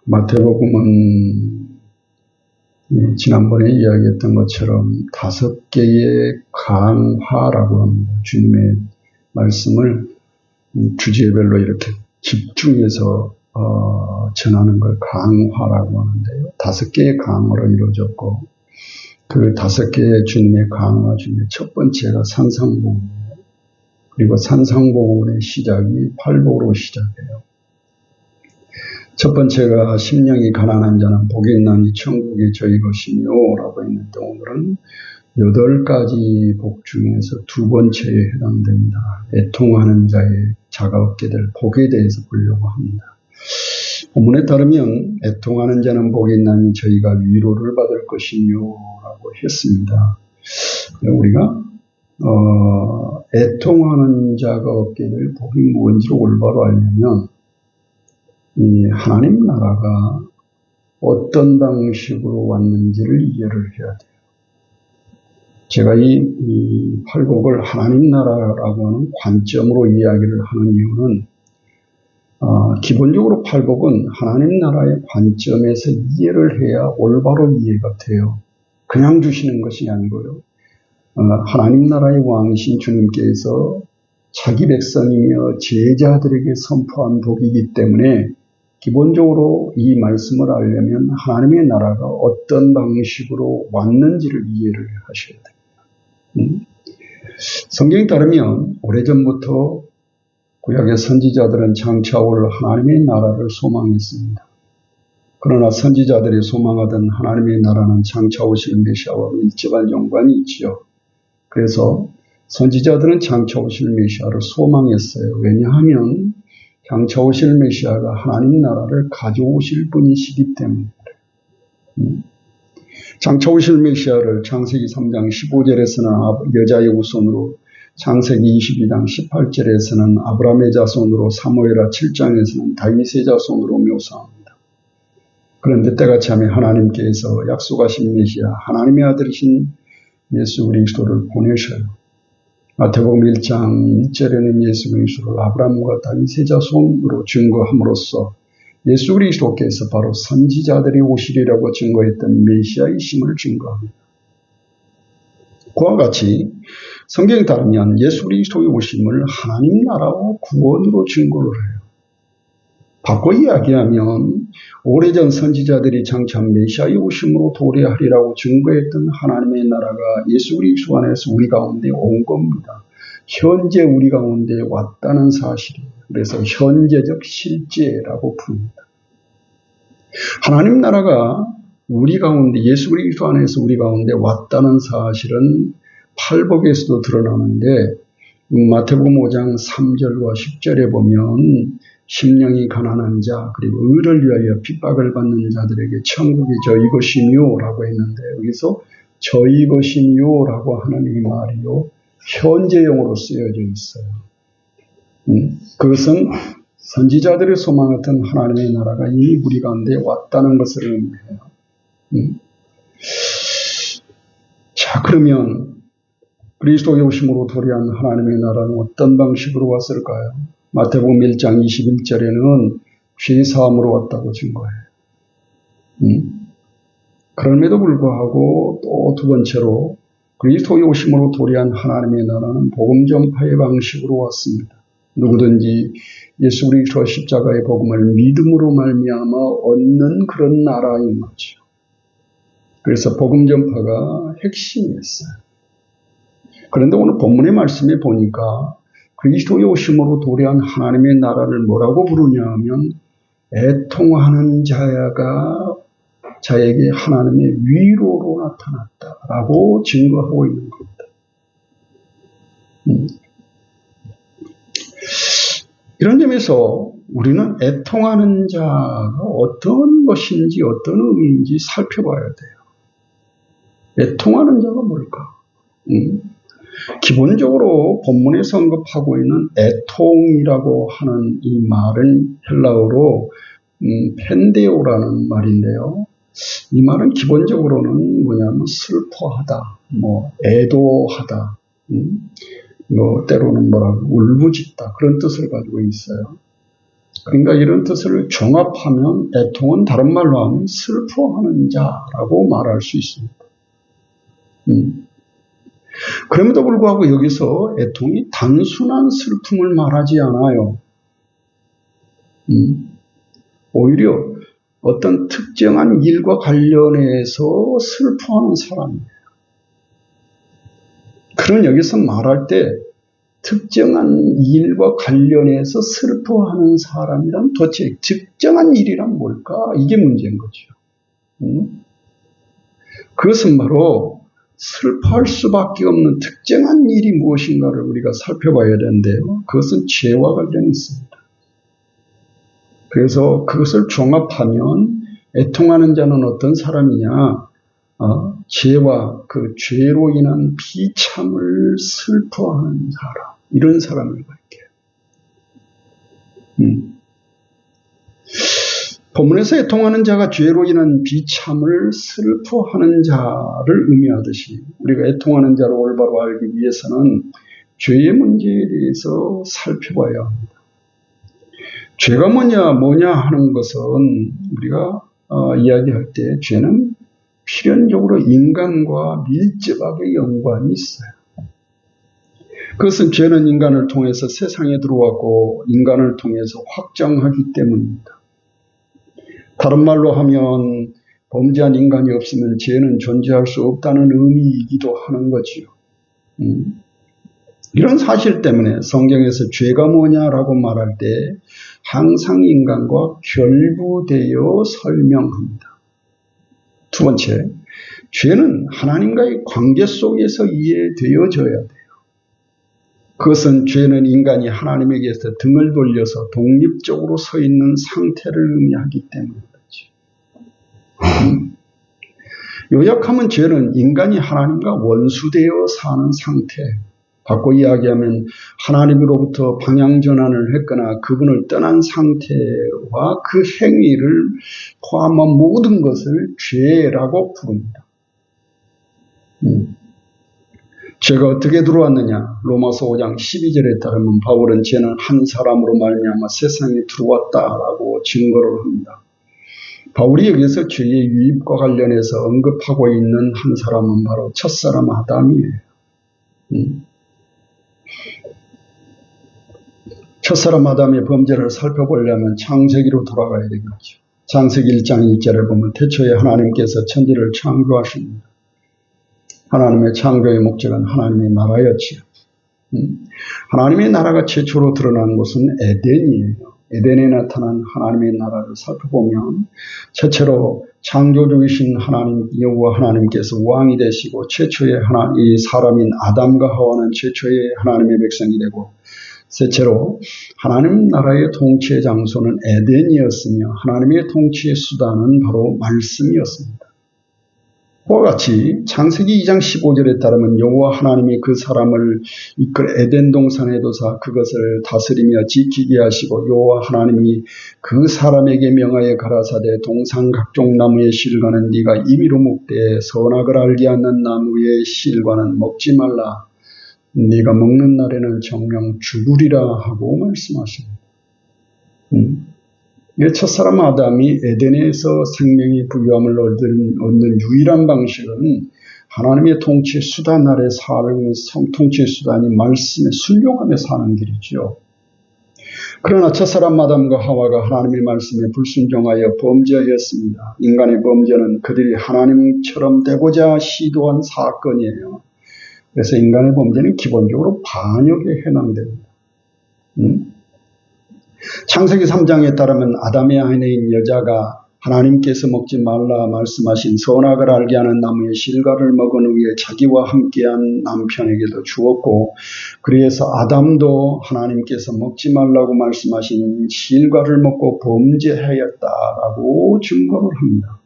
마태복음은 지난번에 이야기했던 것처럼 5개의 강화라고 합니다. 주님의 말씀을 주제별로 이렇게 집중해서 전하는 걸 강화라고 하는데요. 5개의 강화로 이루어졌고 그 5개의 주님의 강화 중에 첫 번째가 산상복음이에요. 그리고 산상복음의 시작이 팔복으로 시작해요. 첫 번째가 심령이 가난한 자는 복이 있나니 천국이 저희 것이며 라고 했는데 오늘은 8가지 복 중에서 2번째에 해당됩니다. 애통하는 자의 자가 얻게 될 복에 대해서 보려고 합니다. 본문에 따르면 애통하는 자는 복이 있나니 저희가 위로를 받을 것이며 라고 했습니다. 우리가 애통하는 자가 얻게 될 복이 무엇인지를 올바로 알려면 이 하나님 나라가 어떤 방식으로 왔는지를 이해를 해야 돼요. 제가 이 팔복을 하나님 나라라고 하는 관점으로 이야기를 하는 이유는 기본적으로 팔복은 하나님 나라의 관점에서 이해를 해야 올바로 이해가 돼요. 그냥 주시는 것이 아니고요. 하나님 나라의 왕이신 주님께서 자기 백성이며 제자들에게 선포한 복이기 때문에 기본적으로 이 말씀을 알려면 하나님의 나라가 어떤 방식으로 왔는지를 이해를 하셔야 됩니다. 성경에 따르면 오래전부터 구약의 선지자들은 장차 올 하나님의 나라를 소망했습니다. 그러나 선지자들이 소망하던 하나님의 나라는 장차 오실 메시아와 밀접한 연관이 있지요. 그래서 선지자들은 장차 오실 메시아를 소망했어요. 왜냐하면 장차 오실 메시아가 하나님 나라를 가져오실 분이시기 때문에 장차 오실 메시아를 창세기 3장 15절에서는 여자의 후손으로, 창세기 22장 18절에서는 아브라함의 자손으로, 사무엘하 7장에서는 다윗의 자손으로 묘사합니다. 그런데 때같이 하면 하나님께서 약속하신 메시아 하나님의 아들이신 예수 그리스도를 보내셔요. 마태복음 1장 1절에는 예수 그리스도를 아브라함과 다윗의 자손으로 증거함으로써 예수 그리스도께서 바로 선지자들이 오시리라고 증거했던 메시아이심을 증거합니다. 그와 같이 성경에 따르면 예수 그리스도의 오심을 하나님 나라와 구원으로 증거를 해요. 바꿔 이야기하면 오래전 선지자들이 장차 메시아의 오심으로 도래하리라고 증거했던 하나님의 나라가 예수 그리스도 안에서 우리 가운데 온 겁니다. 현재 우리 가운데 왔다는 사실이에요. 그래서 현재적 실제라고 부릅니다. 하나님 나라가 우리 가운데 예수 그리스도 안에서 우리 가운데 왔다는 사실은 팔복에서도 드러나는데 마태복음 5장 3절과 10절에 보면 심령이 가난한 자 그리고 의를 위하여 핍박을 받는 자들에게 천국이 저희 것이며 라고 했는데 여기서 저희 것이며 라고 하는 이 말이요 현재형으로 쓰여져 있어요. 그것은 선지자들이 소망했던 하나님의 나라가 이미 우리 가운데 왔다는 것을 의미해요. 자, 그러면 그리스도의 오심으로 도래한 하나님의 나라는 어떤 방식으로 왔을까요? 마태복음 1장 21절에는 죄사함으로 왔다고 증거해요. 그럼에도 불구하고 또 2번째로 그리스도의 오심으로 도래한 하나님의 나라는 복음 전파의 방식으로 왔습니다. 누구든지 예수 그리스도와 십자가의 복음을 믿음으로 말미암아 얻는 그런 나라인 거죠. 그래서 복음 전파가 핵심이었어요. 그런데 오늘 본문의 말씀에 보니까 그리스도의 오심으로 도래한 하나님의 나라를 뭐라고 부르냐 하면 애통하는 자에게 하나님의 위로로 나타났다라고 증거하고 있는 겁니다. 이런 점에서 우리는 애통하는 자가 어떤 것인지 어떤 의미인지 살펴봐야 돼요. 애통하는 자가 뭘까? 기본적으로 본문에서 언급하고 있는 애통이라고 하는 이 말은 헬라어로 펜데오라는 말인데요. 이 말은 기본적으로는 뭐냐면 슬퍼하다, 애도하다, 때로는 울부짖다 그런 뜻을 가지고 있어요. 그러니까 이런 뜻을 종합하면 애통은 다른 말로 하면 슬퍼하는 자라고 말할 수 있습니다. 그럼에도 불구하고 여기서 애통이 단순한 슬픔을 말하지 않아요. 오히려 어떤 특정한 일과 관련해서 슬퍼하는 사람이에요. 그런 여기서 말할 때 특정한 일과 관련해서 슬퍼하는 사람이란 도대체 특정한 일이란 뭘까? 이게 문제인 거죠. 그것은 바로 슬퍼할 수밖에 없는 특정한 일이 무엇인가를 우리가 살펴봐야 되는데요. 그것은 죄와 관련이 있습니다. 그래서 그것을 종합하면 애통하는 자는 어떤 사람이냐? 죄와 그 죄로 인한 비참을 슬퍼하는 사람, 이런 사람을 말게요. 본문에서 애통하는 자가 죄로 인한 비참을 슬퍼하는 자를 의미하듯이 우리가 애통하는 자를 올바로 알기 위해서는 죄의 문제에 대해서 살펴봐야 합니다. 죄가 뭐냐 하는 것은 우리가 이야기할 때 죄는 필연적으로 인간과 밀접하게 연관이 있어요. 그것은 죄는 인간을 통해서 세상에 들어왔고 인간을 통해서 확장하기 때문입니다. 다른 말로 하면 범죄한 인간이 없으면 죄는 존재할 수 없다는 의미이기도 하는 거지요. 이런 사실 때문에 성경에서 죄가 뭐냐라고 말할 때 항상 인간과 결부되어 설명합니다. 두 번째, 죄는 하나님과의 관계 속에서 이해되어져야 돼요. 그것은 죄는 인간이 하나님에게서 등을 돌려서 독립적으로 서 있는 상태를 의미하기 때문이죠. 요약하면 죄는 인간이 하나님과 원수되어 사는 상태, 바꿔 이야기하면 하나님으로부터 방향 전환을 했거나 그분을 떠난 상태와 그 행위를 포함한 모든 것을 죄라고 부릅니다. 죄가 어떻게 들어왔느냐? 로마서 5장 12절에 따르면 바울은 죄는 한 사람으로 말미암아 세상에 들어왔다라고 증거를 합니다. 바울이 여기서 죄의 유입과 관련해서 언급하고 있는 한 사람은 바로 첫사람 아담이에요. 첫사람 아담의 범죄를 살펴보려면 창세기로 돌아가야 되겠죠. 창세기 1장 1절에 보면 태초에 하나님께서 천지를 창조하십니다. 하나님의 창조의 목적은 하나님의 나라였지요. 하나님의 나라가 최초로 드러난 곳은 에덴이에요. 에덴에 나타난 하나님의 나라를 살펴보면 최초로 창조주이신 하나님 여호와 하나님께서 왕이 되시고 최초의 이 사람인 아담과 하와는 최초의 하나님의 백성이 되고 셋째로 하나님 나라의 통치의 장소는 에덴이었으며 하나님의 통치의 수단은 바로 말씀이었습니다. 그와 같이 창세기 2장 15절에 따르면 여호와 하나님이 그 사람을 이끌 에덴 동산에 두사 그것을 다스리며 지키게 하시고 여호와 하나님이 그 사람에게 명하여 가라사대 동산 각종 나무의 실과는 네가 임의로 먹되 선악을 알게 하는 나무의 실과는 먹지 말라. 네가 먹는 날에는 정령 죽으리라 하고 말씀하십니다. 첫사람 아담이 에덴에서 생명의 부유함을 얻는 유일한 방식은 하나님의 통치 수단 아래 사는 통치 수단이 말씀에 순종하며 사는 길이죠. 그러나 첫사람 아담과 하와가 하나님의 말씀에 불순종하여 범죄하였습니다. 인간의 범죄는 그들이 하나님처럼 되고자 시도한 사건이에요. 그래서 인간의 범죄는 기본적으로 반역에 해당됩니다. 창세기 3장에 따르면 아담의 아내인 여자가 하나님께서 먹지 말라 말씀하신 선악을 알게 하는 나무의 실과를 먹은 후에 자기와 함께한 남편에게도 주었고 그래서 아담도 하나님께서 먹지 말라고 말씀하신 실과를 먹고 범죄하였다라고 증거를 합니다.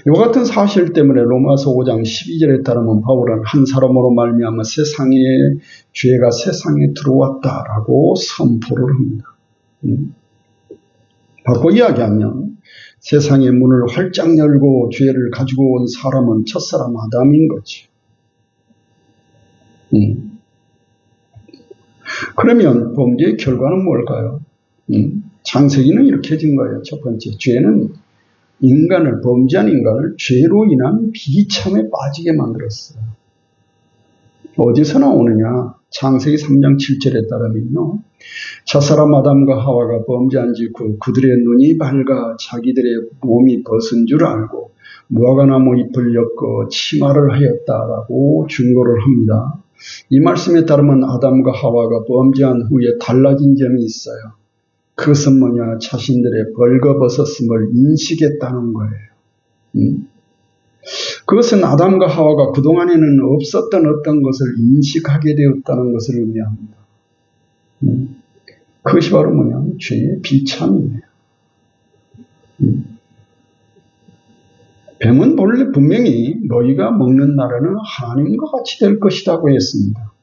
이 같은 사실 때문에 로마서 5장 12절에 따르면 바울은 한 사람으로 말미암아 세상에 죄가 세상에 들어왔다라고 선포를 합니다. 바꿔 이야기하면 세상의 문을 활짝 열고 죄를 가지고 온 사람은 첫사람 아담인 거죠. 그러면 범죄의 결과는 뭘까요? 창세기는 이렇게 진 거예요. 첫 번째, 죄는 범죄한 인간을 죄로 인한 비참에 빠지게 만들었어요. 어디서 나오느냐? 창세기 3장 7절에 따르면요. 첫사람 아담과 하와가 범죄한 직후 그들의 눈이 밝아 자기들의 몸이 벗은 줄 알고 무화과나무 잎을 엮어 치마를 하였다라고 증거를 합니다. 이 말씀에 따르면 아담과 하와가 범죄한 후에 달라진 점이 있어요. 그것은 뭐냐? 자신들의 벌거벗었음을 인식했다는 거예요. 그것은 아담과 하와가 그동안에는 없었던 어떤 것을 인식하게 되었다는 것을 의미합니다. 그것이 바로 뭐냐? 죄의 비참이에요. 뱀은 본래 분명히 너희가 먹는 날에는 하나님과 같이 될 것이라고 했습니다.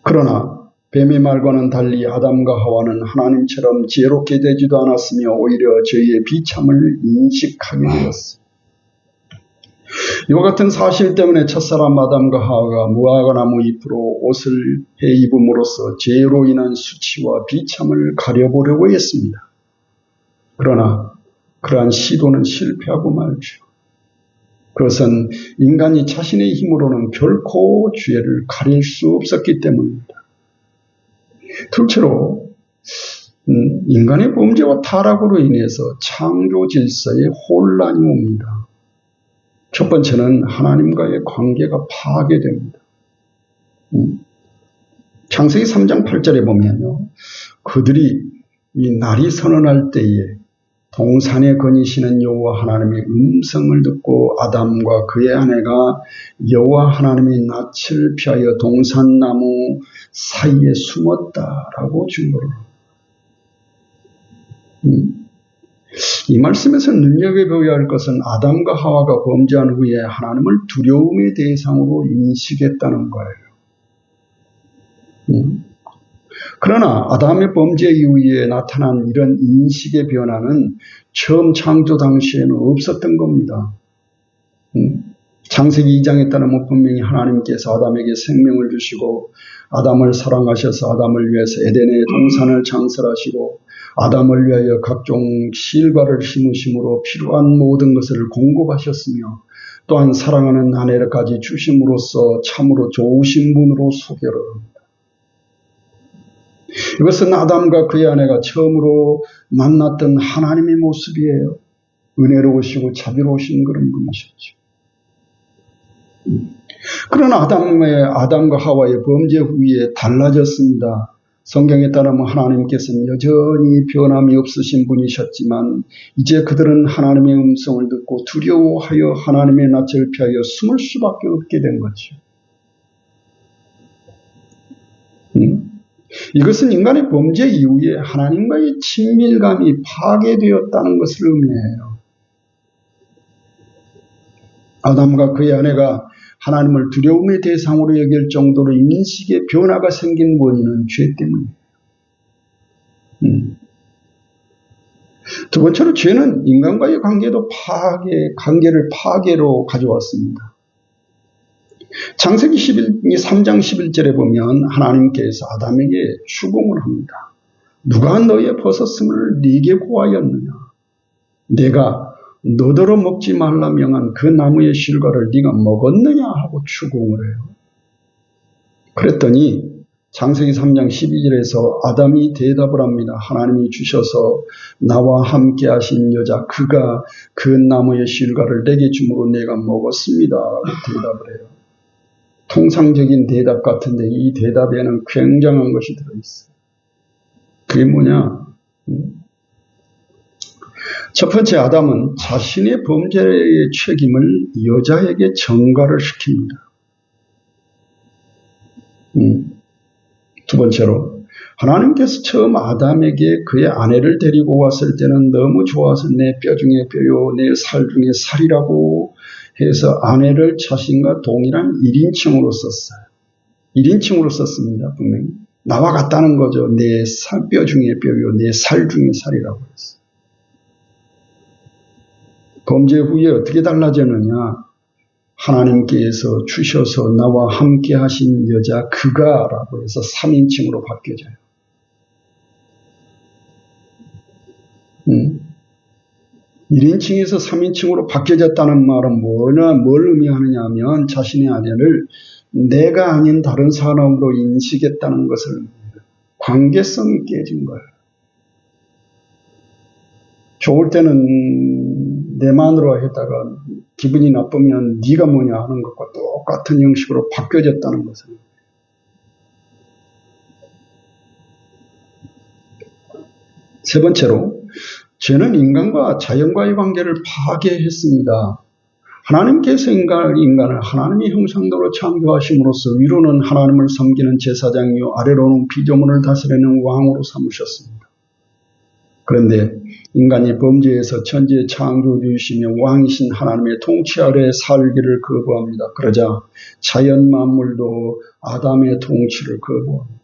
그러나 뱀의 말과는 달리 아담과 하와는 하나님처럼 지혜롭게 되지도 않았으며 오히려 죄의 비참을 인식하게 되었습니다. 이와 같은 사실 때문에 첫사람 아담과 하와가 무화과나무 잎으로 옷을 해 입음으로써 죄로 인한 수치와 비참을 가려보려고 했습니다. 그러나 그러한 시도는 실패하고 말죠. 그것은 인간이 자신의 힘으로는 결코 죄를 가릴 수 없었기 때문입니다. 둘째로 인간의 범죄와 타락으로 인해서 창조 질서에 혼란이 옵니다. 첫 번째는 하나님과의 관계가 파괴됩니다. 창세기 3장 8절에 보면요. 그들이 이 날이 선언할 때에 동산에 거니시는 여호와 하나님의 음성을 듣고 아담과 그의 아내가 여호와 하나님의 낯을 피하여 동산나무 사이에 숨었다라고 증거를 합니다. 이 말씀에서 눈여겨보아야 할 것은 아담과 하와가 범죄한 후에 하나님을 두려움의 대상으로 인식했다는 거예요. 그러나 아담의 범죄 이후에 나타난 이런 인식의 변화는 처음 창조 당시에는 없었던 겁니다. 창세기 2장에 따르면 분명히 하나님께서 아담에게 생명을 주시고 아담을 사랑하셔서 아담을 위해서 에덴의 동산을 창설하시고 아담을 위하여 각종 실과를 심으심으로 필요한 모든 것을 공급하셨으며 또한 사랑하는 아내까지 주심으로써 참으로 좋으신 분으로 소개를 합니다. 이것은 아담과 그의 아내가 처음으로 만났던 하나님의 모습이에요. 은혜로우시고 자비로우신 그런 분이셨죠. 그러나 아담과 하와의 범죄 후에 달라졌습니다. 성경에 따르면 하나님께서는 여전히 변함이 없으신 분이셨지만 이제 그들은 하나님의 음성을 듣고 두려워하여 하나님의 낯을 피하여 숨을 수밖에 없게 된 거죠. 이것은 인간의 범죄 이후에 하나님과의 친밀감이 파괴되었다는 것을 의미해요. 아담과 그의 아내가 하나님을 두려움의 대상으로 여길 정도로 인식의 변화가 생긴 원인은 죄 때문이에요. 두 번째로 죄는 인간과의 관계를 파괴로 가져왔습니다. 창세기 3장 11절에 보면 하나님께서 아담에게 추궁을 합니다. 누가 너의 벗었음을 네게 고하였느냐? 내가 너더러 먹지 말라 명한 그 나무의 실과를 네가 먹었느냐 하고 추궁을 해요. 그랬더니 창세기 3장 12절에서 아담이 대답을 합니다. 하나님이 주셔서 나와 함께 하신 여자 그가 그 나무의 실과를 내게 주므로 내가 먹었습니다. 라고 대답을 해요. 통상적인 대답 같은데 이 대답에는 굉장한 것이 들어있어요. 그게 뭐냐? 첫 번째 아담은 자신의 범죄의 책임을 여자에게 전가를 시킵니다. 두 번째로 하나님께서 처음 아담에게 그의 아내를 데리고 왔을 때는 너무 좋아서 내 뼈 중에 뼈요 내 살 중에 살이라고 해서 아내를 자신과 동일한 1인칭으로 썼어요. 1인칭으로 썼습니다. 분명히. 나와 같다는 거죠. 내 뼈 중에 뼈요 내 살 중에 살이라고 했어요. 범죄 후에 어떻게 달라졌느냐? 하나님께서 주셔서 나와 함께 하신 여자 그가라고 해서 3인칭으로 바뀌어져요. 1인칭에서 3인칭으로 바뀌어졌다는 말은 뭘 의미하느냐 하면 자신의 아내를 내가 아닌 다른 사람으로 인식했다는 것을 관계성이 깨진 거예요. 좋을 때는 내 마누라 했다가 기분이 나쁘면 네가 뭐냐 하는 것과 똑같은 형식으로 바뀌어졌다는 것을. 세 번째로 죄는 인간과 자연과의 관계를 파괴했습니다. 하나님께서 인간을 하나님의 형상대로 창조하심으로써 위로는 하나님을 섬기는 제사장이요 아래로는 피조물을 다스리는 왕으로 삼으셨습니다. 그런데 인간이 범죄에서 천지의 창조주이시며 왕이신 하나님의 통치 아래 살기를 거부합니다. 그러자 자연 만물도 아담의 통치를 거부합니다.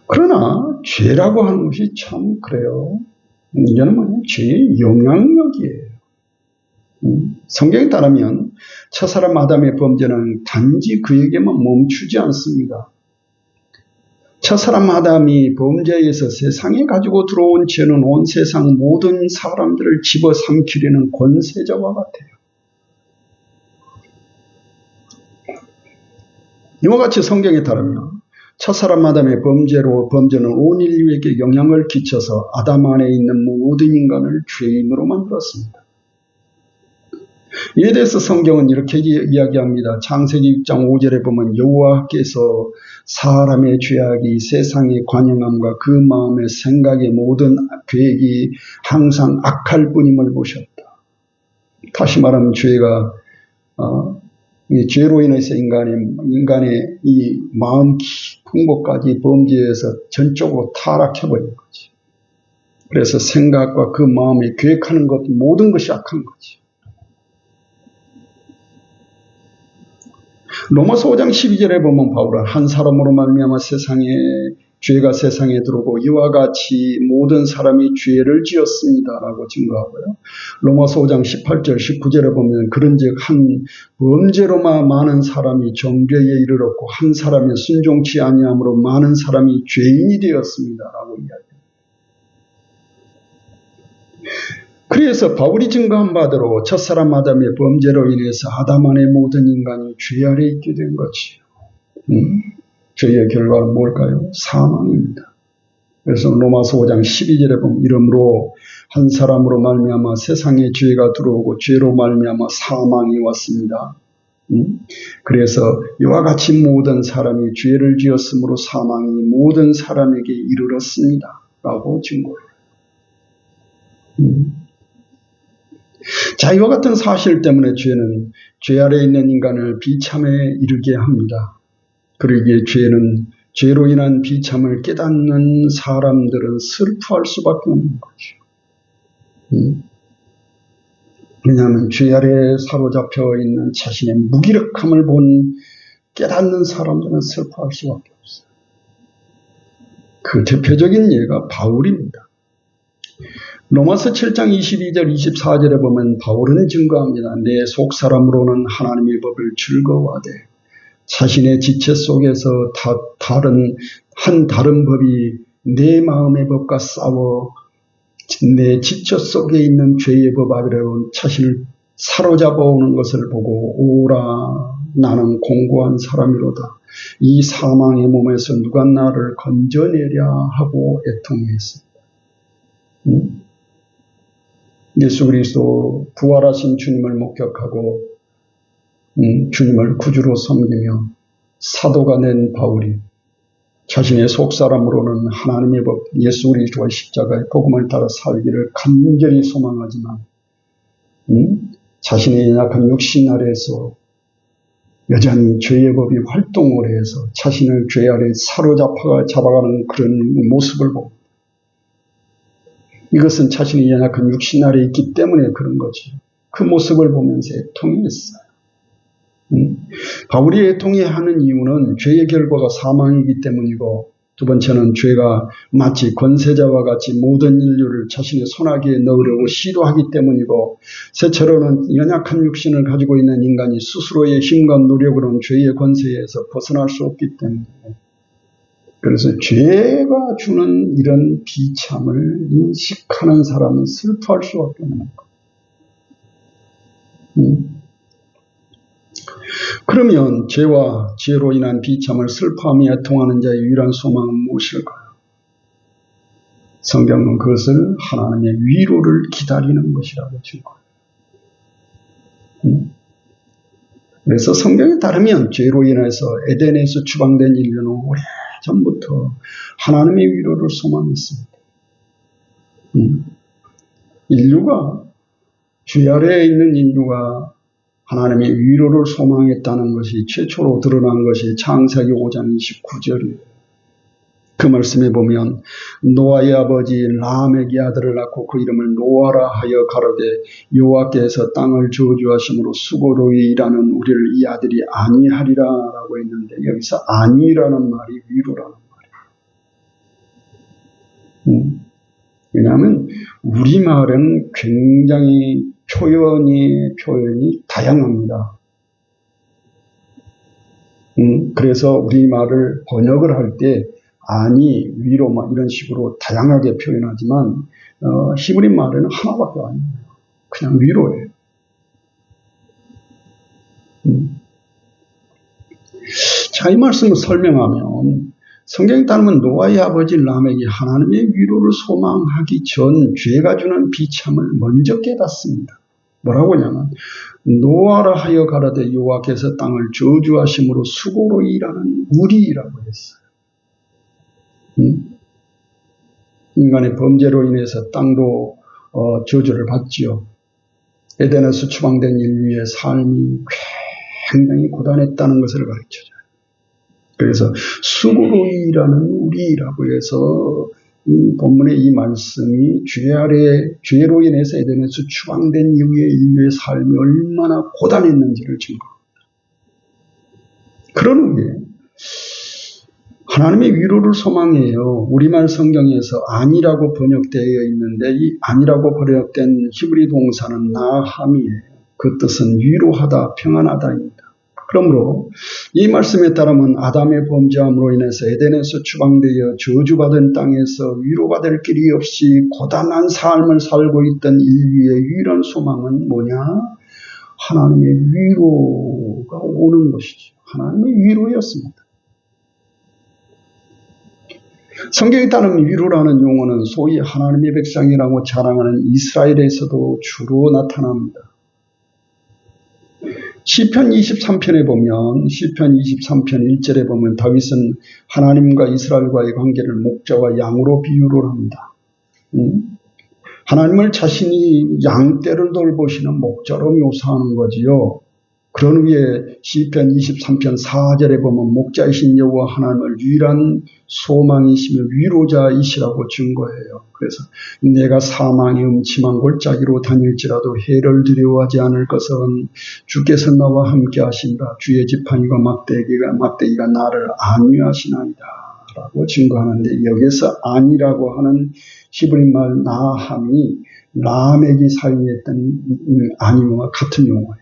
그러나 죄라고 하는 것이 참 그래요. 이제는 뭐냐? 죄의 영향력이에요. 성경에 따르면 첫사람 아담의 범죄는 단지 그에게만 멈추지 않습니다. 첫사람 아담이 범죄에서 세상에 가지고 들어온 죄는 온 세상 모든 사람들을 집어삼키려는 권세자와 같아요. 이와 같이 성경에 따르면 첫사람 아담의 범죄는 온 인류에게 영향을 끼쳐서 아담 안에 있는 모든 인간을 죄인으로 만들었습니다. 이에 대해서 성경은 이렇게 이야기합니다. 창세기 6장 5절에 보면 여호와께서 사람의 죄악이 세상에 관영함과 그 마음의 생각의 모든 계획이 항상 악할 뿐임을 보셨다. 다시 말하면 죄로 인해서 인간의 이 마음 깊은 곳까지 범죄에서 전적으로 타락해버린 거지. 그래서 생각과 그 마음에 계획하는 것 모든 것이 악한 거지. 로마서 5장 12절에 보면 바울은 한 사람으로 말미암아 죄가 세상에 들어오고 이와 같이 모든 사람이 죄를 지었습니다라고 증거하고요. 로마서 5장 18절 19절에 보면 그런즉 한 범죄로만 많은 사람이 정죄에 이르렀고 한 사람이 순종치 아니함으로 많은 사람이 죄인이 되었습니다라고 이야기합니다. 그래서 바울이 증거한 바대로 첫사람 아담의 범죄로 인해서 아담 안의 모든 인간이 죄 아래 있게 된 거지요. 죄의 결과는 뭘까요? 사망입니다. 그래서 로마서 5장 12절에 보면 이러므로 한 사람으로 말미암아 세상에 죄가 들어오고 죄로 말미암아 사망이 왔습니다. 그래서 이와 같이 모든 사람이 죄를 지었으므로 사망이 모든 사람에게 이르렀습니다. 라고 증거해요. 자, 이와 같은 사실 때문에 죄는 죄 아래 있는 인간을 비참에 이르게 합니다. 그러기에 죄로 인한 비참을 깨닫는 사람들은 슬퍼할 수밖에 없는 거죠. 왜냐하면 죄 아래 사로잡혀 있는 자신의 무기력함을 깨닫는 사람들은 슬퍼할 수밖에 없어요. 그 대표적인 예가 바울입니다. 로마서 7장 22절 24절에 보면 바울은 증거합니다. 내 속사람으로는 하나님의 법을 즐거워하되 자신의 지체 속에서 다른 법이 내 마음의 법과 싸워 내 지체 속에 있는 죄의 법 아래로 자신을 사로잡아 오는 것을 보고 오라 나는 공고한 사람이로다. 이 사망의 몸에서 누가 나를 건져내랴 하고 애통했습니다. 예수 그리스도 부활하신 주님을 목격하고 주님을 구주로 섬기며 사도가 된 바울이 자신의 속사람으로는 하나님의 법, 예수 그리스도의 십자가의 복음을 따라 살기를 간절히 소망하지만 자신의 연약한 육신 아래에서 여전히 죄의 법이 활동을 해서 자신을 죄 아래 잡아가는 그런 모습을 봅니다. 이것은 자신의 연약한 육신 아래에 있기 때문에 그런 거죠. 그 모습을 보면서 애통했어요. 바울이 애통해하는 이유는 죄의 결과가 사망이기 때문이고 두 번째는 죄가 마치 권세자와 같이 모든 인류를 자신의 손아귀에 넣으려고 시도하기 때문이고, 셋째로는 연약한 육신을 가지고 있는 인간이 스스로의 힘과 노력으로는 죄의 권세에서 벗어날 수 없기 때문에, 그래서 죄가 주는 이런 비참을 인식하는 사람은 슬퍼할 수밖에 없는 거예요. 그러면 죄와 죄로 인한 비참을 슬퍼하며 애통하는 자의 유일한 소망은 무엇일까요? 성경은 그것을 하나님의 위로를 기다리는 것이라고 증거해요. 그래서 성경에 따르면 죄로 인해서 에덴에서 추방된 인류는 오래전부터 하나님의 위로를 소망했습니다. 인류가, 죄 아래에 있는 인류가 하나님의 위로를 소망했다는 것이 최초로 드러난 것이 창세기 5장 29절이에요. 그 말씀에 보면 노아의 아버지 라멕이 아들을 낳고 그 이름을 노아라 하여 가로되 여호와께서 땅을 저주하심으로 수고로이 일하는 우리를 이 아들이 아니하리라 라고 했는데, 여기서 아니라는 말이 위로라는 말이에요. 왜냐하면 우리말은 굉장히 표현이 다양합니다. 그래서 우리말을 번역을 할 때 아니, 위로 막 이런 식으로 다양하게 표현하지만 히브리 말에는 하나밖에 아니에요. 그냥 위로예요. 자, 이 말씀을 설명하면 성경에 따르면 노아의 아버지 라멕이 하나님의 위로를 소망하기 전 죄가 주는 비참을 먼저 깨닫습니다. 뭐라고 하냐면 노아라 하여 가라되 여호와께서 땅을 저주하심으로 수고로 일하는 우리라고 했어요. 인간의 범죄로 인해서 땅도 저주를 받지요. 에덴에서 추방된 인류의 삶이 굉장히 고단했다는 것을 가르쳐줘요. 그래서 수고로 일하는 우리라고 해서 이 본문의 이 말씀이 죄로 인해서 에덴에서 추방된 이후의 인류의 삶이 얼마나 고단했는지를 증거합니다. 그런 후에 하나님의 위로를 소망해요. 우리말 성경에서 아니라고 번역되어 있는데 이 아니라고 번역된 히브리 동사는 나함이에요. 그 뜻은 위로하다, 평안하다입니다. 그러므로 이 말씀에 따르면 아담의 범죄함으로 인해서 에덴에서 추방되어 저주받은 땅에서 위로받을 길이 없이 고단한 삶을 살고 있던 인류의 유일한 소망은 뭐냐? 하나님의 위로가 오는 것이죠. 하나님의 위로였습니다. 성경에 따르면 위로라는 용어는 소위 하나님의 백성이라고 자랑하는 이스라엘에서도 주로 나타납니다. 시편 23편에 보면, 시편 23편 1절에 보면 다윗은 하나님과 이스라엘과의 관계를 목자와 양으로 비유를 합니다. 하나님을 자신이 양떼를 돌보시는 목자로 묘사하는 거지요. 그런 후에 시편 23편 4절에 보면 목자이신 여호와 하나님을 유일한 소망이시며 위로자이시라고 증거해요. 그래서 내가 사망의 음침한 골짜기로 다닐지라도 해를 두려워하지 않을 것은 주께서 나와 함께 하신다. 주의 지팡이와 막대기가 나를 안위하시나이다 라고 증거하는데, 여기서 아니라고 하는 히브리말 나함이 라멕이 사용했던 아니와 같은 용어예요.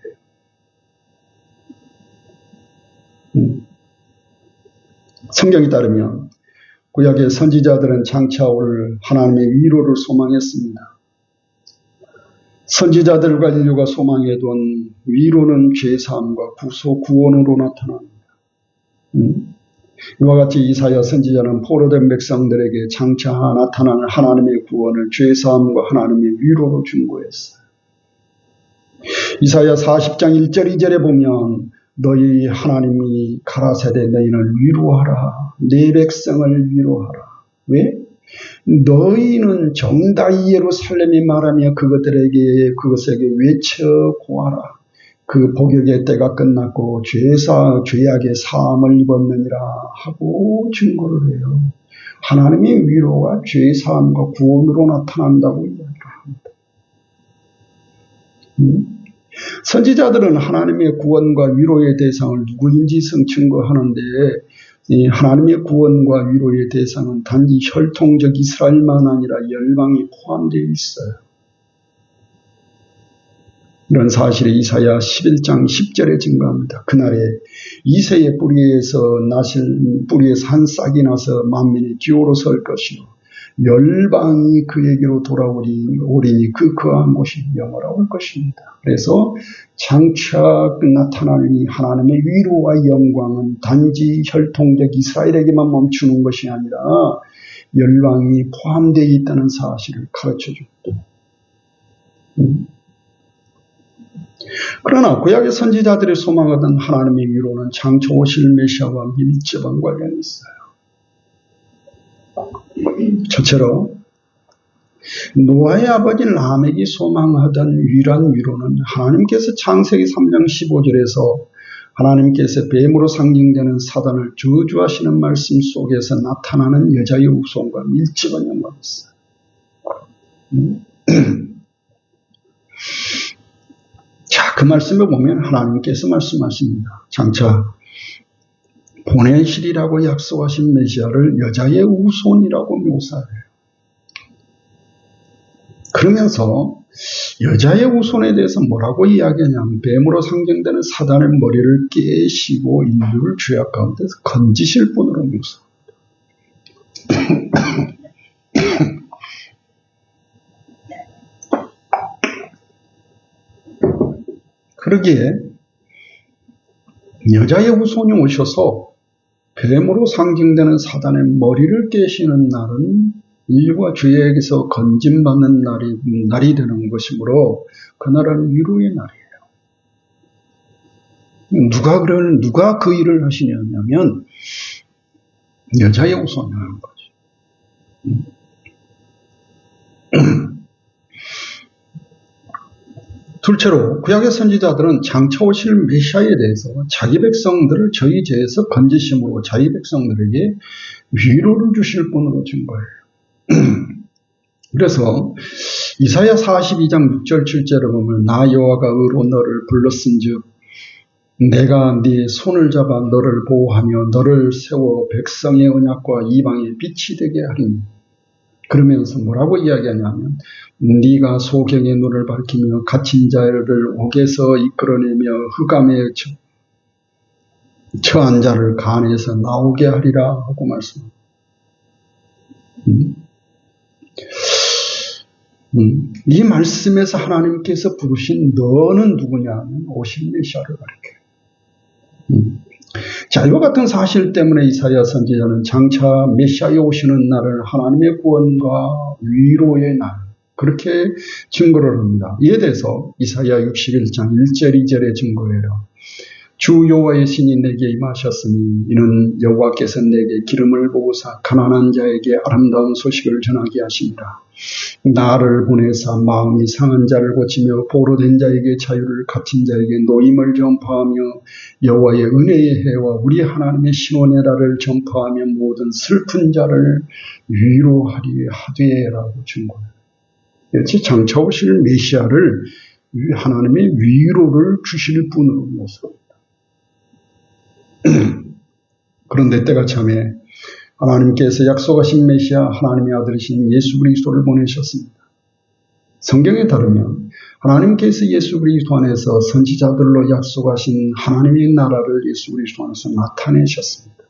성경에 따르면 구약의 선지자들은 장차 올 하나님의 위로를 소망했습니다. 선지자들과 인류가 소망해둔 위로는 죄사함과 구원으로 나타납니다. 이와 같이 이사야 선지자는 포로된 백성들에게 장차 나타나는 하나님의 구원을 죄사함과 하나님의 위로로 증거했어요. 이사야 40장 1절 2절에 보면 너희 하나님이 가라사대 너희는 위로하라. 내 백성을 위로하라. 왜? 너희는 정다이 예루살렘이 말하며 그것에게 외쳐 고하라. 그 복역의 때가 끝났고 죄악의 사함을 입었느니라 하고 증거를 해요. 하나님의 위로가 죄사함과 구원으로 나타난다고 이야기합니다. 선지자들은 하나님의 구원과 위로의 대상을 누구인지 증거하는데 이 하나님의 구원과 위로의 대상은 단지 혈통적 이스라엘만 아니라 열방이 포함되어 있어요. 이런 사실이 이사야 11장 10절에 증거합니다. 그날에 이새의 뿌리에서 한 싹이 나서 만민의 기호로 설 것이요 열방이 그에게로 돌아오리니 그 거한 곳이 영원할 것입니다. 그래서 장차 나타날 이 하나님의 위로와 영광은 단지 혈통적 이스라엘에게만 멈추는 것이 아니라 열방이 포함되어 있다는 사실을 가르쳐 줍니다. 그러나 구약의 선지자들이 소망하던 하나님의 위로는 장차 오실 메시아와 밀접한 관련이 있어요. 첫째로 노아의 아버지 라멕이 소망하던 유일한 위로는 하나님께서 창세기 3장 15절에서 하나님께서 뱀으로 상징되는 사단을 저주하시는 말씀 속에서 나타나는 여자의 후손과 밀접한 연관이 있어요. 자, 그 말씀을 보면 하나님께서 말씀하십니다. 장차 보내시리라고 약속하신 메시아를 여자의 후손이라고 묘사해요. 그러면서 여자의 후손에 대해서 뭐라고 이야기하냐면 뱀으로 상징되는 사단의 머리를 깨시고 인류를 죄악 가운데서 건지실 분으로 묘사합니다. 그러기에 여자의 후손이 오셔서 뱀으로 상징되는 사단의 머리를 깨시는 날은 인류가 죄에게서 건짐받는 날이 되는 것이므로 그날은 위로의 날이에요. 누가 그 일을 하시냐면 여자의 후손이 하는 거죠. 둘째로 구약의 선지자들은 장차 오실 메시아에 대해서 자기 백성들을 저희 죄에서 건지심으로 자기 백성들에게 위로를 주실 분으로 증거해요. 그래서 이사야 42장 6절 7절을 보면 나 여호와가 의로 너를 불렀은즉 내가 네 손을 잡아 너를 보호하며 너를 세워 백성의 언약과 이방의 빛이 되게 하리니 그러면서 뭐라고 이야기하냐면 네가 소경의 눈을 밝히며 갇힌 자를 옥에서 이끌어내며 흑암에 처한 자를 간에서 나오게 하리라 하고 말씀합니다. 이 말씀에서 하나님께서 부르신 너는 누구냐면 오실 메시아를 가리켜요. 자, 이와 같은 사실 때문에 이사야 선지자는 장차 메시아에 오시는 날을 하나님의 구원과 위로의 날 그렇게 증거를 합니다. 이에 대해서 이사야 61장 1절 2절에 증거해요. 주 여호와의 신이 내게 임하셨으니 이는 여호와께서 내게 기름을 부으사 가난한 자에게 아름다운 소식을 전하게 하십니다. 나를 보내사 마음이 상한 자를 고치며 보로된 자에게 자유를 갇힌 자에게 노임을 전파하며 여호와의 은혜의 해와 우리 하나님의 신원의 날을 전파하며 모든 슬픈 자를 위로하리 하되라고 증거해요. 이렇게 장차 오실 메시아를 하나님의 위로를 주실 분으로 모습합니다. 그런데 때가 참에 하나님께서 약속하신 메시아 하나님의 아들이신 예수 그리스도를 보내셨습니다. 성경에 따르면 하나님께서 예수 그리스도 안에서 선지자들로 약속하신 하나님의 나라를 예수 그리스도 안에서 나타내셨습니다.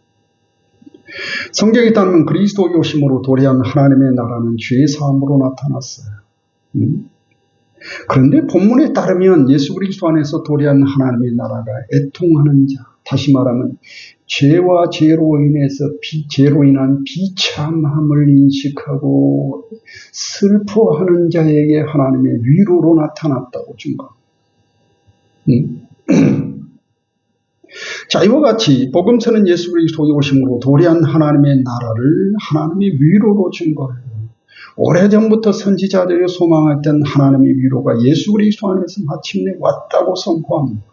성경에 따르면 그리스도의 오심으로 도래한 하나님의 나라는 죄의 사함으로 나타났어요. 그런데 본문에 따르면 예수 그리스도 안에서 도래한 하나님의 나라가 애통하는 자, 다시 말하면 죄와 죄로 인한 비참함을 인식하고 슬퍼하는 자에게 하나님의 위로로 나타났다고 증거합니다. 자, 이와 같이 복음서는 예수 그리스도의 오심으로 도래한 하나님의 나라를 하나님의 위로로 증거해요. 오래전부터 선지자들이 소망했던 하나님의 위로가 예수 그리스도 안에서 마침내 왔다고 선포합니다.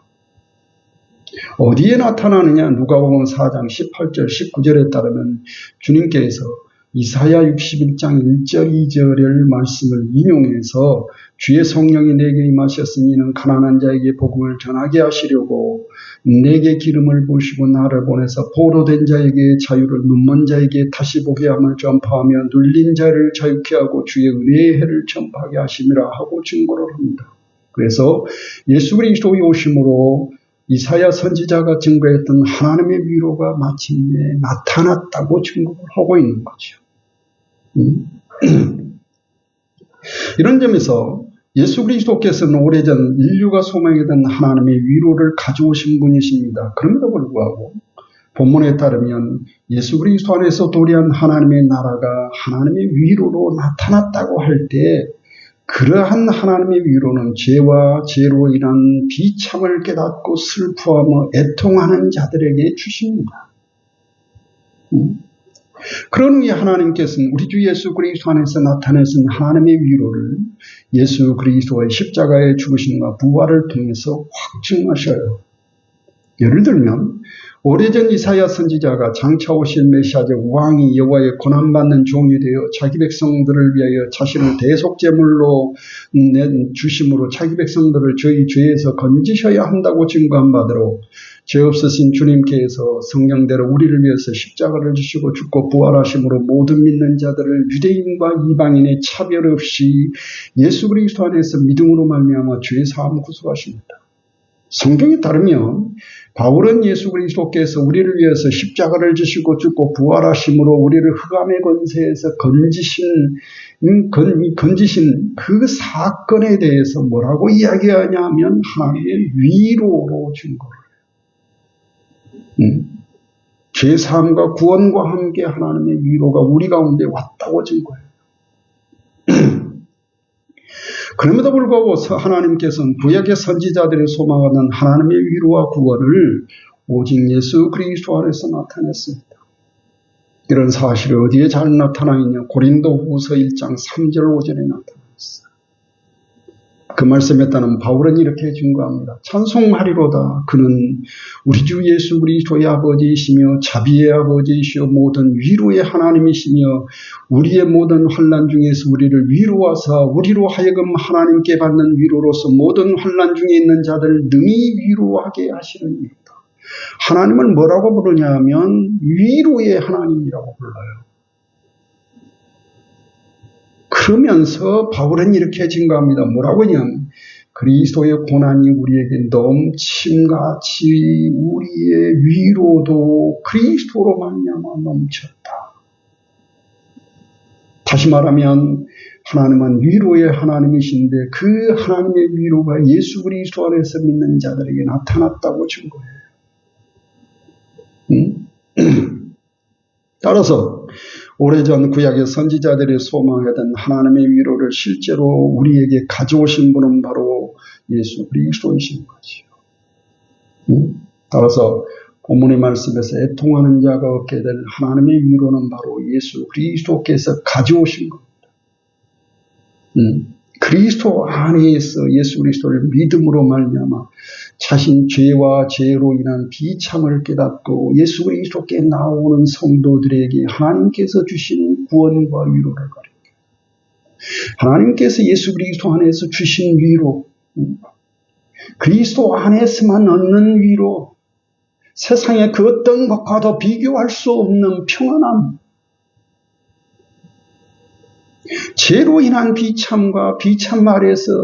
어디에 나타나느냐? 누가복음 4장 18절 19절에 따르면 주님께서 이사야 61장 1절 2절의 말씀을 인용해서 주의 성령이 내게 임하셨으니 이는 가난한 자에게 복음을 전하게 하시려고 내게 기름을 부으시고 나를 보내서 포로된 자에게 자유를 눈먼 자에게 다시 보게 함을 전파하며 눌린 자를 자유케 하고 주의 은혜의 해를 전파하게 하심이라 하고 증거를 합니다. 그래서 예수 그리스도의 오심으로 이사야 선지자가 증거했던 하나님의 위로가 마침내 나타났다고 증거를 하고 있는 거죠. 이런 점에서 예수 그리스도께서는 오래전 인류가 소망했던 하나님의 위로를 가져오신 분이십니다. 그럼에도 불구하고 본문에 따르면 예수 그리스도 안에서 도래한 하나님의 나라가 하나님의 위로로 나타났다고 할 때 그러한 하나님의 위로는 죄와 죄로 인한 비참을 깨닫고 슬퍼하며 애통하는 자들에게 주십니다. 그런 후에 하나님께서는 우리 주 예수 그리스도 안에서 나타내신 하나님의 위로를 예수 그리스도의 십자가의 죽으심과 부활을 통해서 확증하셔요. 예를 들면 오래전 이사야 선지자가 장차 오실 메시아적 왕이 여호와의 고난받는 종이 되어 자기 백성들을 위하여 자신을 대속제물로 주심으로 자기 백성들을 저희 죄에서 건지셔야 한다고 증거한 바대로 죄 없으신 주님께서 성령대로 우리를 위해서 십자가를 지시고 죽고 부활하심으로 모든 믿는 자들을 유대인과 이방인의 차별 없이 예수 그리스도 안에서 믿음으로 말미암아 죄 사함 구속하십니다. 성경에 따르면 바울은 예수 그리스도께서 우리를 위해서 십자가를 지시고 죽고 부활하심으로 우리를 흑암의 권세에서 건지신 그 사건에 대해서 뭐라고 이야기하냐면 하나님의 위로로 증거를 해요. 죄사함과 구원과 함께 하나님의 위로가 우리 가운데 왔다고 증거해요. 그럼에도 불구하고 하나님께서는 구약의 선지자들의 소망하는 하나님의 위로와 구원을 오직 예수 그리스도 안에서 나타냈습니다. 이런 사실이 어디에 잘 나타나 있냐? 고린도후서 1장 3절 5절에 나타났어요. 그 말씀에 따르면 바울은 이렇게 증거합니다. 찬송하리로다. 그는 우리 주 예수 그리스도의 아버지이시며 자비의 아버지이시며 모든 위로의 하나님이시며 우리의 모든 환난 중에서 우리를 위로하사 우리로 하여금 하나님께 받는 위로로서 모든 환난 중에 있는 자들 능히 위로하게 하시는 이유다. 하나님을 뭐라고 부르냐 하면 위로의 하나님이라고 불러요. 그러면서 바울은 이렇게 증거합니다. 뭐라고 하냐면 그리스도의 고난이 우리에게 넘침같이 우리의 위로도 그리스도로 말미암아 넘쳤다. 다시 말하면 하나님은 위로의 하나님이신데 그 하나님의 위로가 예수 그리스도 안에서 믿는 자들에게 나타났다고 증거해요. 따라서 오래전 구약의 선지자들이 소망하던 하나님의 위로를 실제로 우리에게 가져오신 분은 바로 예수 그리스도이신 것이요. 따라서 본문의 말씀에서 애통하는 자가 얻게 될 하나님의 위로는 바로 예수 그리스도께서 가져오신 겁니다. 그리스도 안에서 예수 그리스도를 믿음으로 말미암아 자신 죄와 죄로 인한 비참을 깨닫고 예수 그리스도께 나오는 성도들에게 하나님께서 주신 구원과 위로를 가르쳐요. 하나님께서 예수 그리스도 안에서 주신 위로, 그리스도 안에서만 얻는 위로, 세상의 그 어떤 것과도 비교할 수 없는 평안함, 죄로 인한 비참과 비참 아래서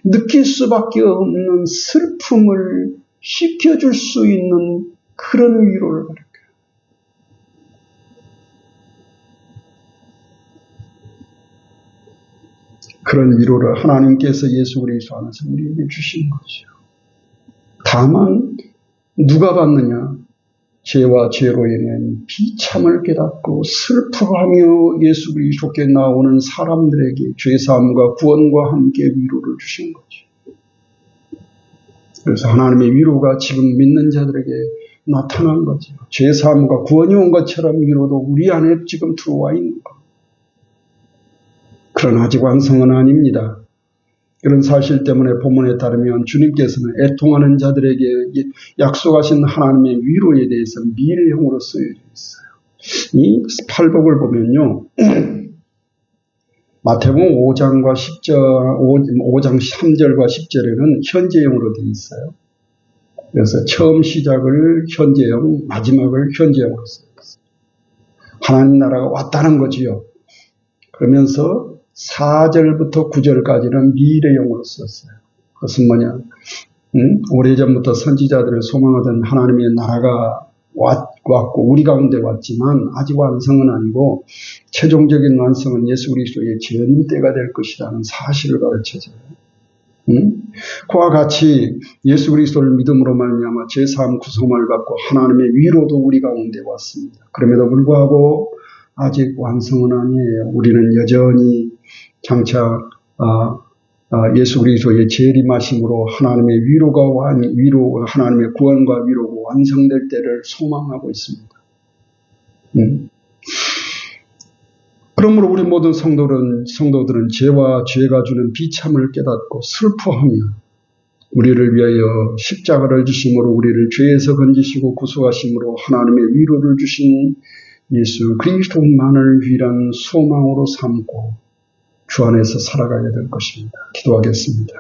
느낄 수밖에 없는 슬픔을 식혀줄 수 있는 그런 위로를 가르쳐요. 그런 위로를 하나님께서 예수 그리스도 안에서 우리에게 주신 거죠. 다만 누가 받느냐? 죄와 죄로 인한 비참을 깨닫고 슬퍼하며 예수 그리스도께 나오는 사람들에게 죄사함과 구원과 함께 위로를 주신 거죠. 그래서 하나님의 위로가 지금 믿는 자들에게 나타난 거죠. 죄사함과 구원이 온 것처럼 위로도 우리 안에 지금 들어와 있는 것. 그러나 아직 완성은 아닙니다. 이런 사실 때문에 본문에 따르면 주님께서는 애통하는 자들에게 약속하신 하나님의 위로에 대해서 미래형으로 쓰여져 있어요. 이 팔복을 보면요. 마태복음 5장과 5장 3절과 10절에는 현재형으로 되어 있어요. 그래서 처음 시작을 현재형, 마지막을 현재형으로 써요. 하나님 나라가 왔다는 거지요. 그러면서 4절부터 9절까지는 미래형으로 썼어요. 그것은 뭐냐? 오래전부터 선지자들을 소망하던 하나님의 나라가 왔고 우리 가운데 왔지만 아직 완성은 아니고 최종적인 완성은 예수 그리스도의 재림 때가 될 것이라는 사실을 가르쳐줘요. 그와 같이 예수 그리스도를 믿음으로 말미암아 제3 구속을 받고 하나님의 위로도 우리 가운데 왔습니다. 그럼에도 불구하고 아직 완성은 아니에요. 우리는 여전히 장차 예수 그리스도의 재림하심으로 하나님의 하나님의 구원과 위로가 완성될 때를 소망하고 있습니다. 그러므로 우리 모든 성도들은 죄와 죄가 주는 비참을 깨닫고 슬퍼하며 우리를 위하여 십자가를 지심으로 우리를 죄에서 건지시고 구속하심으로 하나님의 위로를 주신 예수 그리스도만을 유일한 소망으로 삼고 주 안에서 살아가게 될 것입니다. 기도하겠습니다.